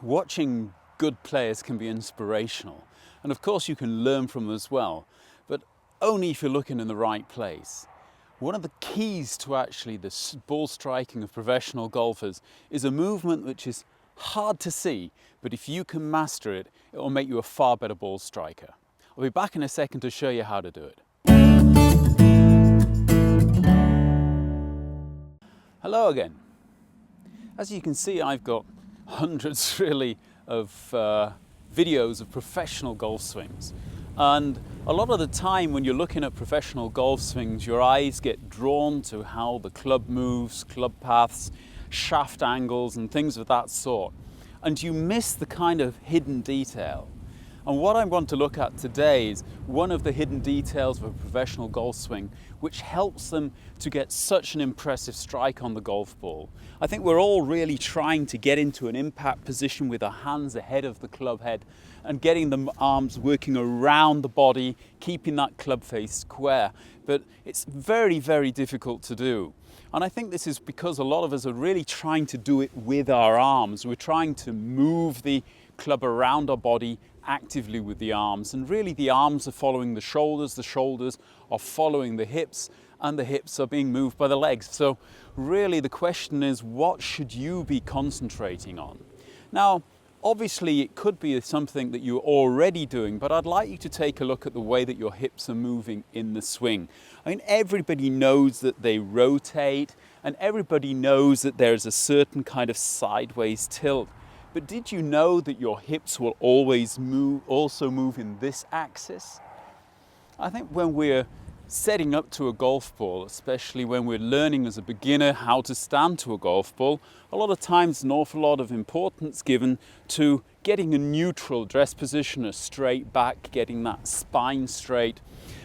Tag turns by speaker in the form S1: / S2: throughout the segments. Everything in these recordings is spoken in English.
S1: Watching good players can be inspirational, and of course you can learn from them as well, but only if you're looking in the right place. One of the keys to actually the ball striking of professional golfers is a movement which is hard to see, but if you can master it, it will make you a far better ball striker. I'll be back in a second to show you how to do it. Hello again. As you can see, I've got hundreds really of videos of professional golf swings, and a lot of the time when you're looking at professional golf swings, your eyes get drawn to how the club moves, club paths, shaft angles and things of that sort, and you miss the kind of hidden detail. And what I want to look at today is one of the hidden details of a professional golf swing which helps them to get such an impressive strike on the golf ball. I think we're all really trying to get into an impact position with our hands ahead of the club head and getting the arms working around the body, keeping that club face square. But it's very, very difficult to do. And I think this is because a lot of us are really trying to do it with our arms. We're trying to move the club around our body actively with the arms, and really the arms are following the shoulders are following the hips, and the hips are being moved by the legs. So really the question is, what should you be concentrating on? Now obviously it could be something that you're already doing, but I'd like you to take a look at the way that your hips are moving in the swing. I mean, everybody knows that they rotate, and everybody knows that there's a certain kind of sideways tilt. But did you know that your hips will always also move in this axis? I think when we're setting up to a golf ball, especially when we're learning as a beginner how to stand to a golf ball, a lot of times an awful lot of importance given to getting a neutral dress position, a straight back, getting that spine straight.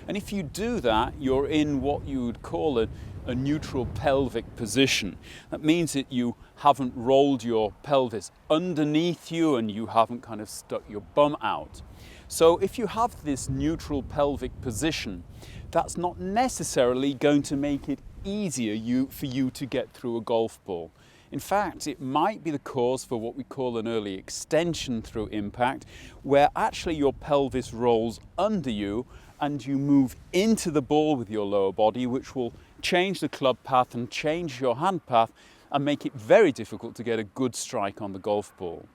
S1: And if you do that, you're in what you would call a neutral pelvic position. That means that you haven't rolled your pelvis underneath you and you haven't kind of stuck your bum out. So if you have this neutral pelvic position, that's not necessarily going to make it easier for you to get through a golf ball. In fact, it might be the cause for what we call an early extension through impact, where actually your pelvis rolls under you and you move into the ball with your lower body, which will change the club path and change your hand path and make it very difficult to get a good strike on the golf ball.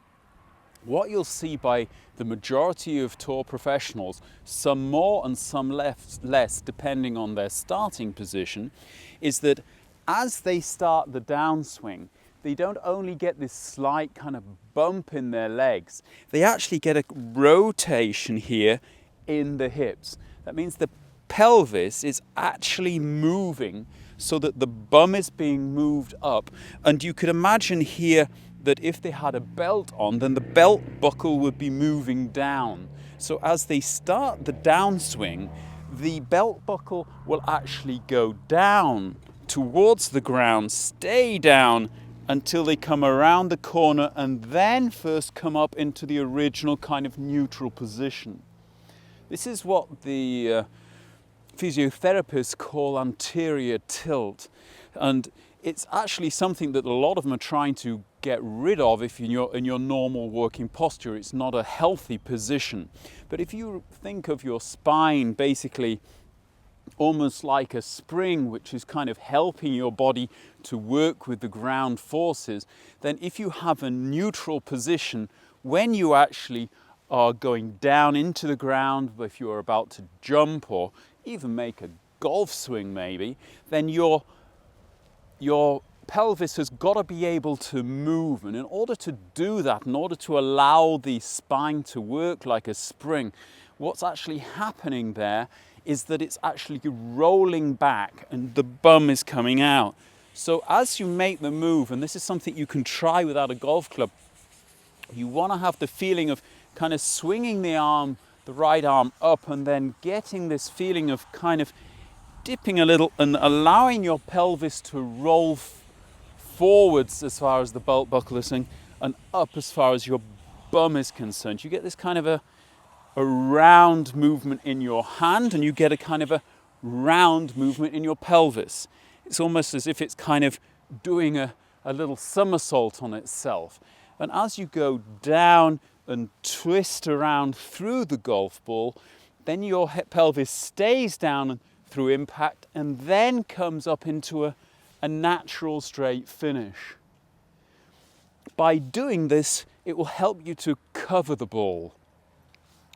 S1: What you'll see by the majority of tour professionals, some more and some less depending on their starting position, is that as they start the downswing, they don't only get this slight kind of bump in their legs, they actually get a rotation here in the hips. That means the pelvis is actually moving so that the bum is being moved up. And you could imagine here that if they had a belt on, then the belt buckle would be moving down. So as they start the downswing, the belt buckle will actually go down towards the ground, stay down until they come around the corner and then first come up into the original kind of neutral position. This is what the physiotherapists call anterior tilt, and it's actually something that a lot of them are trying to get rid of if you're in your normal working posture. It's not a healthy position. But if you think of your spine basically almost like a spring which is kind of helping your body to work with the ground forces, then if you have a neutral position when you actually are going down into the ground, if you're about to jump or even make a golf swing maybe, then your pelvis has got to be able to move. And in order to do that, in order to allow the spine to work like a spring, what's actually happening there is that it's actually rolling back and the bum is coming out. So as you make the move, and this is something you can try without a golf club, you want to have the feeling of kind of swinging the arm, the right arm up, and then getting this feeling of kind of dipping a little and allowing your pelvis to roll forwards as far as the belt buckle is and up as far as your bum is concerned. You get this kind of a round movement in your hand, and you get a kind of a round movement in your pelvis. It's almost as if it's kind of doing a little somersault on itself. And as you go down and twist around through the golf ball, then your pelvis stays down through impact and then comes up into a natural straight finish. By doing this, it will help you to cover the ball.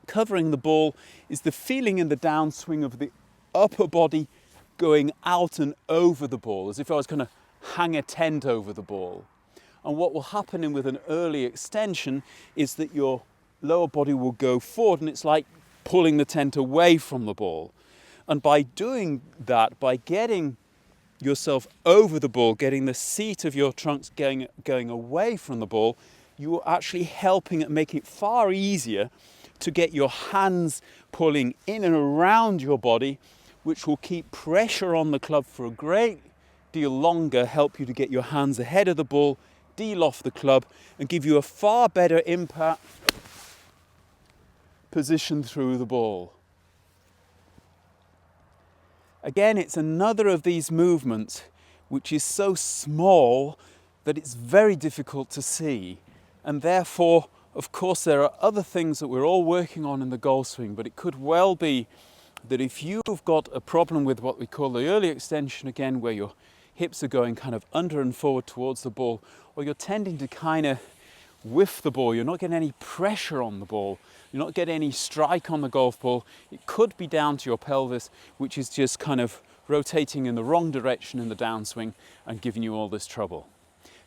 S1: Covering the ball is the feeling in the downswing of the upper body going out and over the ball, as if I was going to hang a tent over the ball. And what will happen with an early extension is that your lower body will go forward, and it's like pulling the tent away from the ball. And by doing that, by getting yourself over the ball, getting the seat of your trunks going away from the ball, you are actually helping it, make it far easier to get your hands pulling in and around your body, which will keep pressure on the club for a great deal longer, help you to get your hands ahead of the ball, deal off the club, and give you a far better impact position through the ball. Again, it's another of these movements which is so small that it's very difficult to see, and therefore, of course, there are other things that we're all working on in the golf swing, but it could well be that if you've got a problem with what we call the early extension, again, where your hips are going kind of under and forward towards the ball, or you're tending to kind of whiff the ball, you're not getting any pressure on the ball, you're not getting any strike on the golf ball, it could be down to your pelvis, which is just kind of rotating in the wrong direction in the downswing and giving you all this trouble.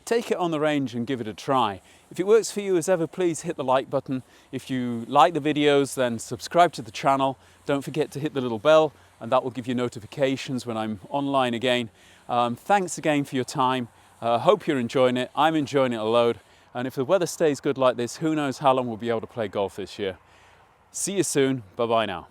S1: Take it on the range and give it a try. If it works for you, as ever, please hit the like button. If you like the videos, then subscribe to the channel. Don't forget to hit the little bell, and that will give you notifications when I'm online again. Thanks again for your time. Hope you're enjoying it. I'm enjoying it a load. And if the weather stays good like this, who knows how long we'll be able to play golf this year. See you soon. Bye-bye now.